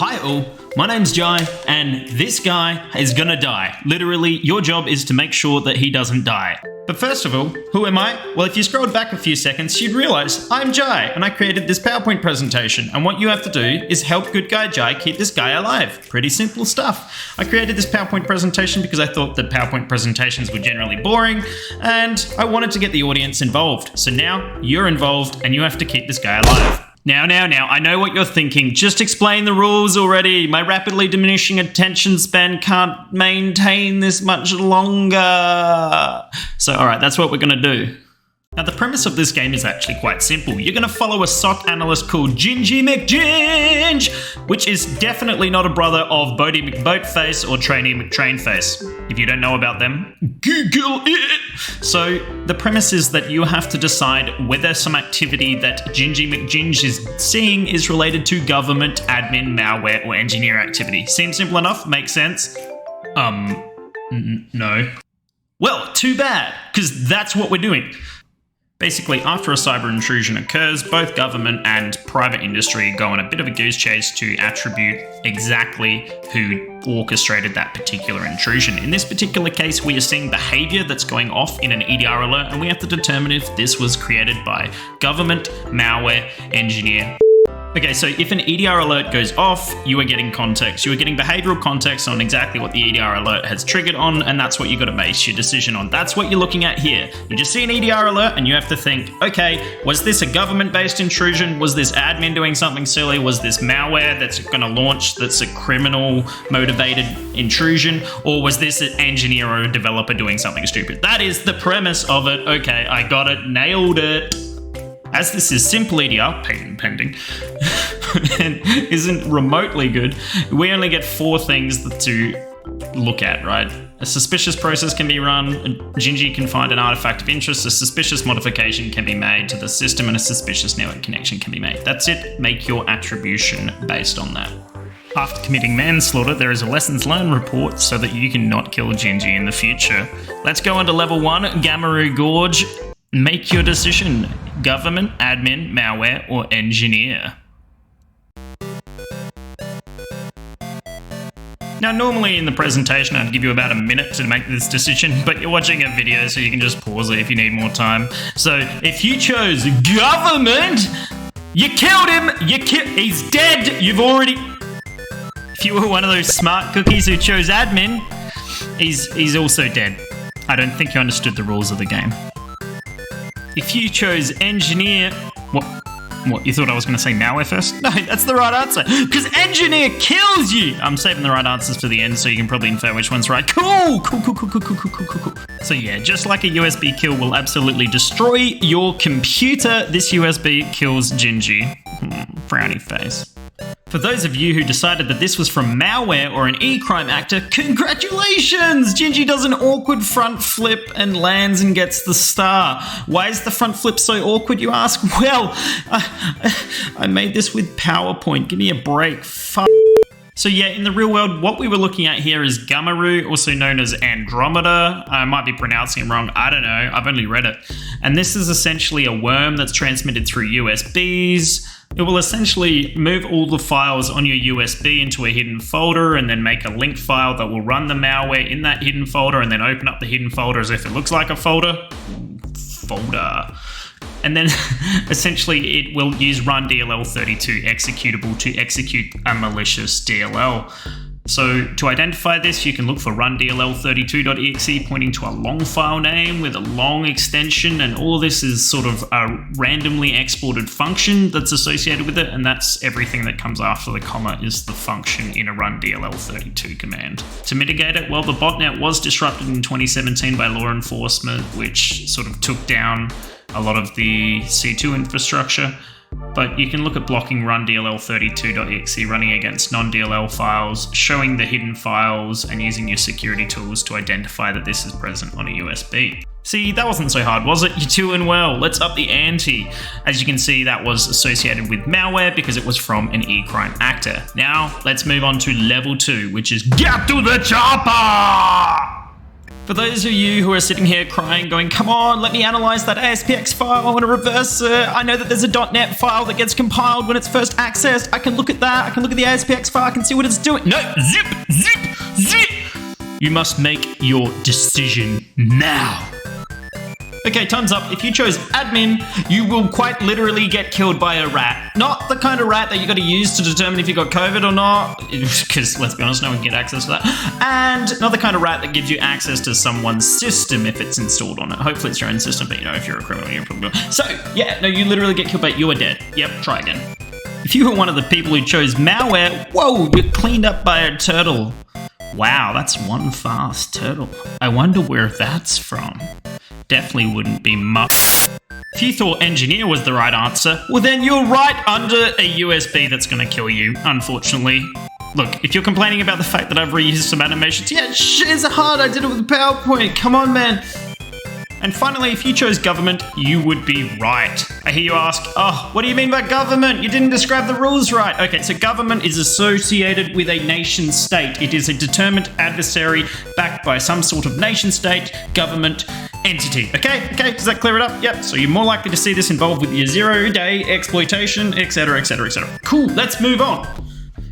Hi all, my name's Jai, and this guy is gonna die. Literally, your job is to make sure that he doesn't die. But first of all, who am I? Well, if you scrolled back a few seconds, you'd realize I'm Jai, and I created this PowerPoint presentation, and what you have to do is help good guy Jai keep this guy alive. Pretty simple stuff. I created this PowerPoint presentation because I thought that PowerPoint presentations were generally boring, and I wanted to get the audience involved. So now, you're involved, and you have to keep this guy alive. Now, I know what you're thinking. Just explain the rules already. My rapidly diminishing attention span can't maintain this much longer. So, alright, that's what we're gonna do. Now, the premise of this game is actually quite simple. You're going to follow a SOC analyst called Gingey McGinge, which is definitely not a brother of Bodie McBoatface or Trainee McTrainface. If you don't know about them, Google it! So, the premise is that you have to decide whether some activity that Gingey McGinge is seeing is related to government, admin, malware, or engineer activity. Seems simple enough? Makes sense? No. Well, too bad, because that's what we're doing. Basically, after a cyber intrusion occurs, both government and private industry go on a bit of a goose chase to attribute exactly who orchestrated that particular intrusion. In this particular case, we are seeing behavior that's going off in an EDR alert, and we have to determine if this was created by government, malware, engineer. Okay, so if an EDR alert goes off, you are getting context. You are getting behavioral context on exactly what the EDR alert has triggered on, and that's what you got to base your decision on. That's what you're looking at here. You just see an EDR alert and you have to think, okay, was this a government-based intrusion? Was this admin doing something silly? Was this malware that's going to launch that's a criminal-motivated intrusion? Or was this an engineer or a developer doing something stupid? That is the premise of it. Okay, I got it, nailed it. As this is simple EDR, patent pending, and isn't remotely good, we only get 4 things to look at, right? A suspicious process can be run, Gingey can find an artifact of interest, a suspicious modification can be made to the system, and a suspicious network connection can be made. That's it. Make your attribution based on that. After committing manslaughter, there is a lessons learned report so that you can not kill Gingey in the future. Let's go on to level 1, Gamaroo Gorge. Make your decision. Government, admin, malware, or engineer. Now, normally in the presentation, I'd give you about a minute to make this decision, but you're watching a video, so you can just pause it if you need more time. So, if you chose government, you killed him, he's dead, you've already... If you were one of those smart cookies who chose admin, he's also dead. I don't think you understood the rules of the game. If you chose engineer... What? You thought I was going to say malware first? No, that's the right answer. Because engineer kills you! I'm saving the right answers for the end, so you can probably infer which one's right. Cool! So yeah, just like a USB kill will absolutely destroy your computer, this USB kills Gingey. Frowny face. For those of you who decided that this was from malware or an e-crime actor, congratulations! Gingey does an awkward front flip and lands and gets the star. Why is the front flip so awkward, you ask? Well, I made this with PowerPoint. Give me a break. So yeah, in the real world, what we were looking at here is Gamaroo, also known as Andromeda. I might be pronouncing it wrong. I don't know. I've only read it. And this is essentially a worm that's transmitted through USBs. It will essentially move all the files on your USB into a hidden folder and then make a link file that will run the malware in that hidden folder and then open up the hidden folder as if it looks like a folder. And then essentially it will use run DLL32 executable to execute a malicious DLL. So to identify this, you can look for run DLL32.exe pointing to a long file name with a long extension, and all this is sort of a randomly exported function that's associated with it, and that's everything that comes after the comma is the function in a run DLL32 command. To mitigate it, well, the botnet was disrupted in 2017 by law enforcement, which sort of took down a lot of the C2 infrastructure. But you can look at blocking run DLL32.exe running against non-DLL files, showing the hidden files, and using your security tools to identify that this is present on a USB. See, that wasn't so hard, was it? You're doing well. Let's up the ante. As you can see, that was associated with malware because it was from an e-crime actor. Now, let's move on to level 2, which is get to the chopper! For those of you who are sitting here crying, going, come on, let me analyze that ASPX file, I want to reverse it. I know that there's a .NET file that gets compiled when it's first accessed. I can look at that, I can look at the ASPX file, I can see what it's doing. No, zip. You must make your decision now. Okay, time's up. If you chose admin, you will quite literally get killed by a rat. Not the kind of rat that you got to use to determine if you got COVID or not, because let's be honest, no one can get access to that. And not the kind of rat that gives you access to someone's system if it's installed on it. Hopefully it's your own system, but if you're a criminal, you're probably... So, yeah, no, you literally get killed, but you are dead. Yep, try again. If you were one of the people who chose malware, whoa, you're cleaned up by a turtle. Wow, that's one fast turtle. I wonder where that's from. Definitely wouldn't be much. If you thought engineer was the right answer, well then you're right under a USB that's going to kill you, unfortunately. Look, if you're complaining about the fact that I've reused some animations, yeah, shit, it's hard, I did it with PowerPoint, come on man. And finally, if you chose government, you would be right. I hear you ask, oh, what do you mean by government? You didn't describe the rules right. Okay, so government is associated with a nation state. It is a determined adversary backed by some sort of nation state, government, entity. Okay, does that clear it up? Yep, so you're more likely to see this involved with your zero-day exploitation, etc. Cool, let's move on.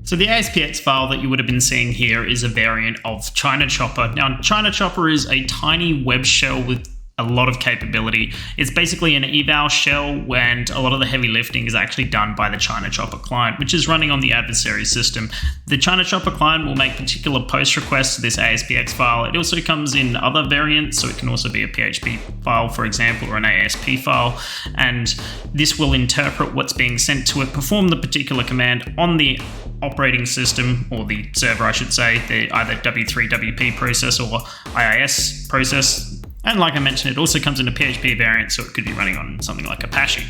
So the ASPX file that you would have been seeing here is a variant of China Chopper. Now, China Chopper is a tiny web shell with a lot of capability. It's basically an eval shell, and a lot of the heavy lifting is actually done by the China Chopper client, which is running on the adversary system. The China Chopper client will make particular post requests to this ASPX file. It also comes in other variants, so it can also be a PHP file, for example, or an ASP file, and this will interpret what's being sent to it, perform the particular command on the operating system, or the server, I should say, the either W3WP process or IIS process. And like I mentioned, it also comes in a PHP variant, so it could be running on something like Apache.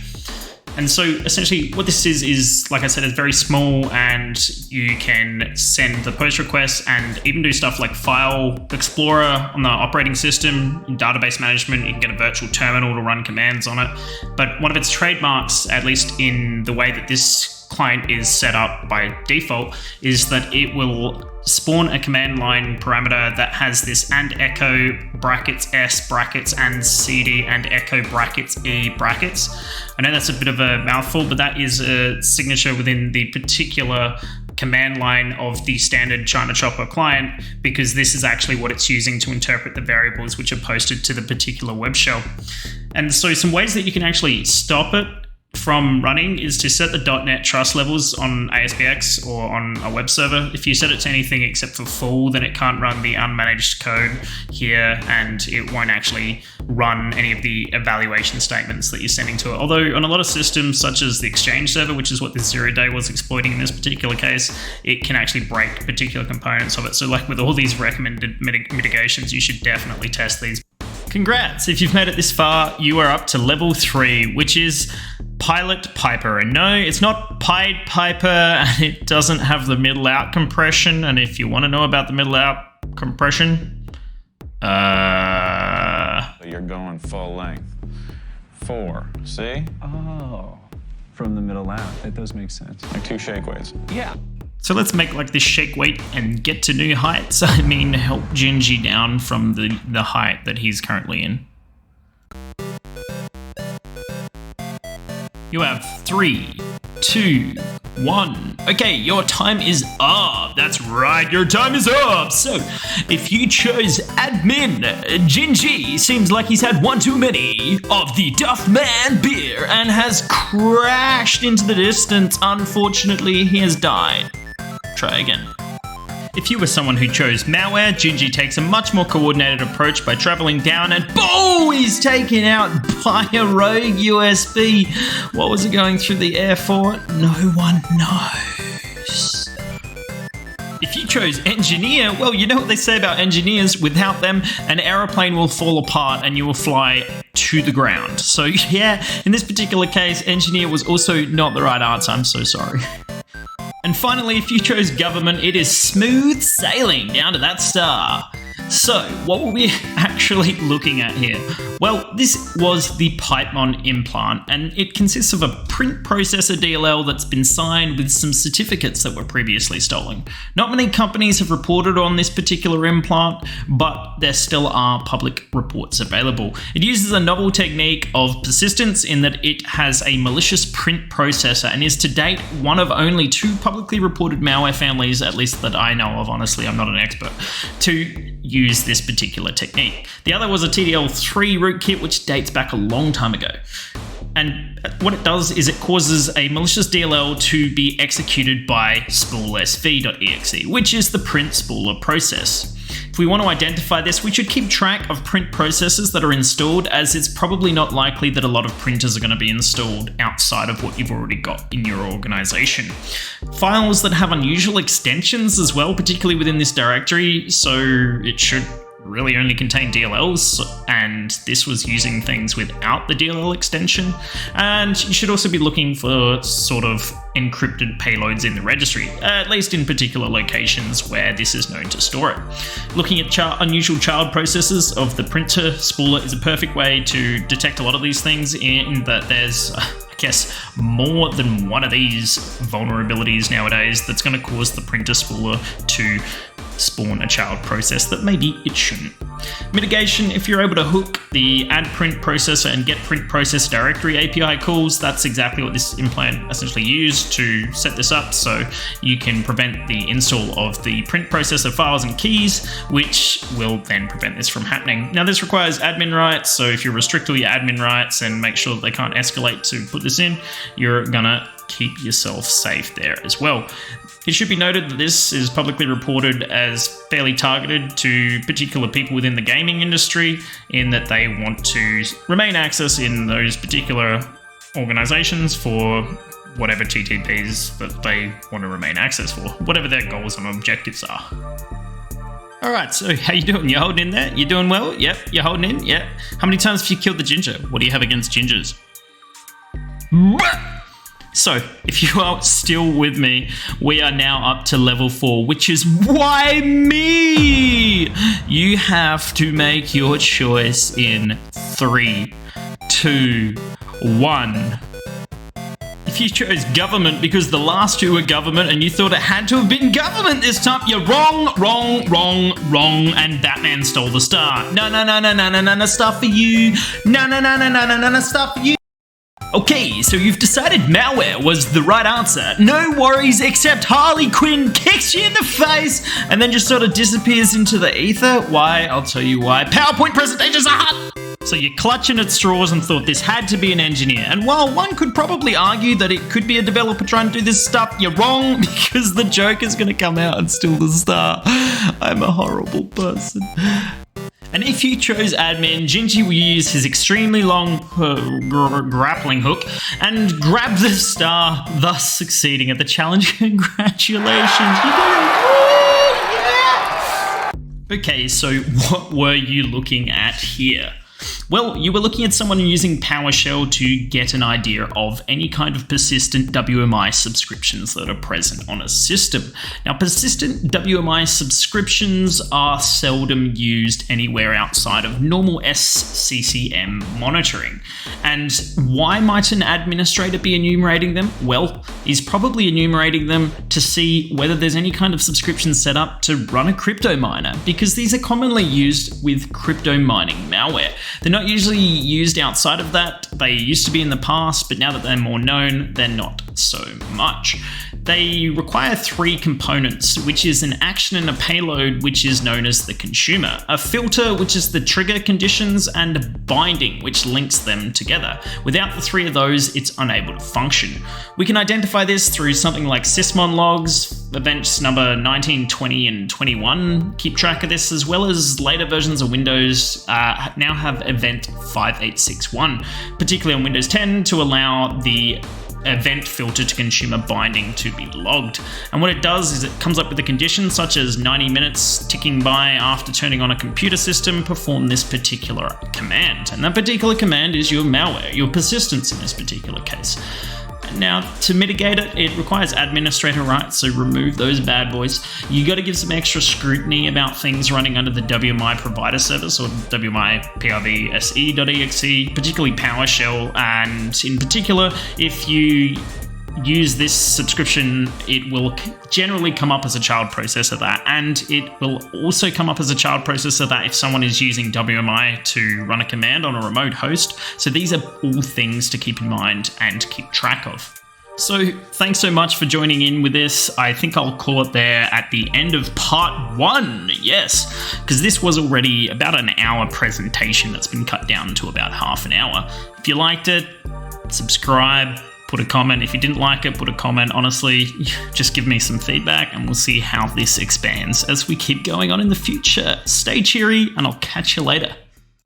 And so essentially what this is, like I said, it's very small, and you can send the post requests and even do stuff like File Explorer on the operating system. In database management, you can get a virtual terminal to run commands on it. But one of its trademarks, at least in the way that this client is set up by default, is that it will spawn a command line parameter that has this and echo brackets s brackets and cd and echo brackets e brackets. I know that's a bit of a mouthful, but that is a signature within the particular command line of the standard China Chopper client, because this is actually what it's using to interpret the variables which are posted to the particular web shell. And so some ways that you can actually stop it from running is to set the .NET trust levels on ASPX or on a web server. If you set it to anything except for full, then it can't run the unmanaged code here, and it won't actually run any of the evaluation statements that you're sending to it. Although on a lot of systems, such as the Exchange server, which is what this 0-day was exploiting in this particular case, it can actually break particular components of it. So like with all these recommended mitigations, you should definitely test these. Congrats! If you've made it this far, you are up to level 3, which is Pilot Piper. And no, it's not Pied Piper, and it doesn't have the middle out compression. And if you want to know about the middle out compression, you're going full length. 4, see? Oh, from the middle out. That does make sense. Like 2 shake weights. Yeah. So let's make like this shake weight and get to new heights. I mean, help Gingey down from the height that he's currently in. You have 3, 2, 1. Okay, your time is up. That's right, your time is up. So, if you chose admin, Gingey seems like he's had one too many of the Duffman beer and has crashed into the distance. Unfortunately, he has died. Try again. If you were someone who chose malware, Gingey takes a much more coordinated approach by traveling down and boom, he's taken out by a rogue USB. What was he going through the air for? No one knows. If you chose engineer, well, you know what they say about engineers. Without them, an aeroplane will fall apart and you will fly to the ground. So yeah, in this particular case, engineer was also not the right answer. I'm so sorry. And finally, if you chose government, it is smooth sailing down to that star. So, what were we actually looking at here? Well, this was the Pipemon implant, and it consists of a print processor DLL that's been signed with some certificates that were previously stolen. Not many companies have reported on this particular implant, but there still are public reports available. It uses a novel technique of persistence in that it has a malicious print processor and is to date one of only 2 publicly reported malware families, at least that I know of, honestly, I'm not an expert, to use this particular technique. The other was a TDL3 rootkit, which dates back a long time ago. And what it does is it causes a malicious DLL to be executed by spoolsv.exe, which is the print spooler process. If we want to identify this, we should keep track of print processes that are installed, as it's probably not likely that a lot of printers are going to be installed outside of what you've already got in your organization. Files that have unusual extensions as well, particularly within this directory, so it should really only contain DLLs, and this was using things without the DLL extension. And you should also be looking for sort of encrypted payloads in the registry, at least in particular locations where this is known to store it. Looking at unusual child processes of the printer spooler is a perfect way to detect a lot of these things, in that there's I guess more than one of these vulnerabilities nowadays that's going to cause the printer spooler to spawn a child process that maybe it shouldn't. Mitigation: if you're able to hook the add print processor and get print process directory API calls, that's exactly what this implant essentially used to set this up, so you can prevent the install of the print processor files and keys, which will then prevent this from happening. Now, this requires admin rights, so if you restrict all your admin rights and make sure that they can't escalate to put this in, you're gonna keep yourself safe there as well. It should be noted that this is publicly reported as fairly targeted to particular people within the gaming industry, in that they want to remain access in those particular organizations for whatever TTPs that they want to remain access for, whatever their goals and objectives are. All right, so how you doing? You holding in there? You doing well? Yep, you're holding in? Yep. How many times have you killed the ginger? What do you have against gingers? So, if you are still with me, we are now up to level 4, which is why me? You have to make your choice in 3, 2, 1. If you chose government because the last 2 were government and you thought it had to have been government this time, you're wrong, and Batman stole the star. No, stuff for you. No, stuff for you. Okay, so you've decided malware was the right answer. No worries, except Harley Quinn kicks you in the face and then just sort of disappears into the ether. Why? I'll tell you why. PowerPoint presentations are hot! So you're clutching at straws and thought this had to be an engineer. And while one could probably argue that it could be a developer trying to do this stuff, you're wrong, because the Joker's going to come out and steal the star. I'm a horrible person. And if you chose admin, Gingey will use his extremely long grappling hook and grab the star, thus succeeding at the challenge. Congratulations. You did it. Okay, so what were you looking at here? Well, you were looking at someone using PowerShell to get an idea of any kind of persistent WMI subscriptions that are present on a system. Now, persistent WMI subscriptions are seldom used anywhere outside of normal SCCM monitoring. And why might an administrator be enumerating them? Well, he's probably enumerating them to see whether there's any kind of subscription set up to run a crypto miner, because these are commonly used with crypto mining malware. They're not usually used outside of that. They used to be in the past, but now that they're more known, they're not so much. They require 3 components, which is an action and a payload, which is known as the consumer, a filter, which is the trigger conditions, and a binding, which links them together. Without the 3 of those, it's unable to function. We can identify this through something like sysmon logs, events number 19, 20, and 21 keep track of this, as well as later versions of Windows now have event 5861, particularly on Windows 10, to allow the event filter to consumer binding to be logged. And what it does is it comes up with a condition such as 90 minutes ticking by after turning on a computer system, perform this particular command. And that particular command is your malware, your persistence in this particular case. Now, to mitigate it, it requires administrator rights, so remove those bad boys. You got to give some extra scrutiny about things running under the WMI provider service or WMI PRVSE.exe, particularly PowerShell, and in particular, if you use this subscription, it will generally come up as a child processor that, and it will also come up as a child processor that if someone is using WMI to run a command on a remote host. So these are all things to keep in mind and keep track of. So thanks so much for joining in with this. I think I'll call it there at the end of part 1. Yes, because this was already about an hour presentation that's been cut down to about half an hour. If you liked it, subscribe, put a comment. If you didn't like it, put a comment. Honestly, just give me some feedback and we'll see how this expands as we keep going on in the future. Stay cheery and I'll catch you later.